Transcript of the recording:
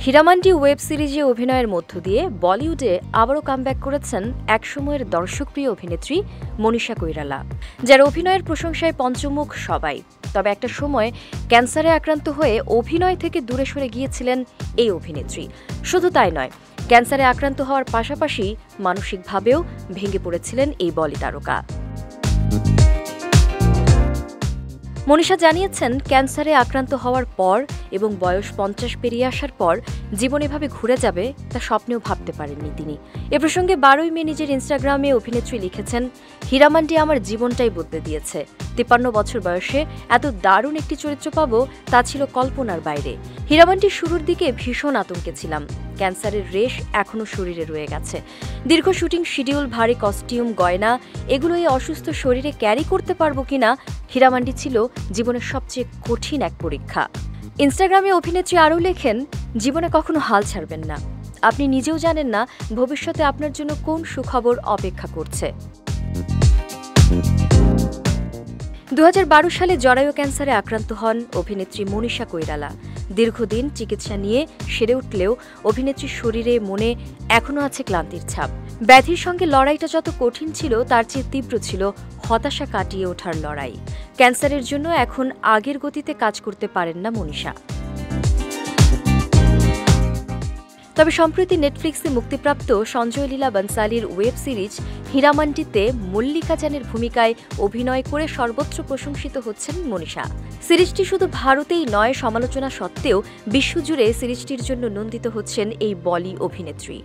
Heeramandi web সিরিজে অভিনয়ের মধ্য দিয়ে বলিউডে আবারও কামব্যাক করেছেন একসময়ের দর্শকপ্রিয় অভিনেত্রী মনীষা কৈরালা, যার অভিনয়ের প্রশংসায় পঞ্চমুখ সবাই। তবে একটা সময় ক্যান্সারে আক্রান্ত হয়ে অভিনয় থেকে দূরে সরে গিয়েছিলেন এই অভিনেত্রী। শুধু তাই নয়, ক্যান্সারে আক্রান্ত হওয়ার পাশাপাশি মানসিকভাবেও ভেঙে পড়েছিলেন এই বলি তারকা। মনীষা জানিয়েছেন, ক্যান্সারে আক্রান্ত হওয়ার পর এবং বয়স 50 পেরিয়ে আসার পর জীবন এভাবে ঘুরে যাবে তা স্বপ্নেও ভাবতে পারেননি তিনি। এ প্রসঙ্গে 12ই মে নিজের ইনস্টাগ্রামে অভিনেত্রী লিখেছেন, হীরামান্ডি আমার জীবনটাই বদলে দিয়েছে। 53 বছর বয়সে এত দারুণ একটি চরিত্র পাবো তা ছিল কল্পনার বাইরে। হীরামান্ডির শুরুর দিকে ভীষণ আতঙ্কে ছিলাম। ক্যান্সারের রেশ এখনও শরীরে রয়ে গেছে। দীর্ঘ শুটিং শিডিউল, ভারী কস্টিউম, গয়না এগুলো এই অসুস্থ শরীরে ক্যারি করতে পারবো কিনা হীরামান্ডি ছিল জীবনের সবচেয়ে কঠিন এক পরীক্ষা। ইনস্টাগ্রামে অভিনেত্রী আরও লেখেন, জীবনে কখনো হাল ছাড়বেন না। আপনি নিজেও জানেন না ভবিষ্যতে আপনার জন্য কোন সুখবর অপেক্ষা করছে। 2012 সালে জরায়ু ক্যান্সারে আক্রান্ত হন অভিনেত্রী মনীষা কৈরালা। দীর্ঘদিন চিকিৎসা নিয়ে সেরে উঠলেও অভিনেত্রীর শরীরে মনে এখনও আছে ক্লান্তির ছাপ। ব্যাধির সঙ্গে লড়াইটা যত কঠিন ছিল তার চেয়ে তীব্র ছিল হতাশা কাটিয়ে ওঠার লড়াই। ক্যান্সারের জন্য এখন আগের গতিতে কাজ করতে পারেন না মনীষা। তবে সম্প্রতি নেটফ্লিক্সে মুক্তিপ্রাপ্ত সঞ্জয় লীলা বনসালির ওয়েব সিরিজ হীরামান্ডিতে মল্লিকা জানের ভূমিকায় অভিনয় করে সর্বত্র প্রশংসিত হচ্ছেন মনীষা। সিরিজটি শুধু ভারতেই নয়, সমালোচনা সত্ত্বেও বিশ্বজুড়ে সিরিজটির জন্য নন্দিত হচ্ছেন এই বলি অভিনেত্রী।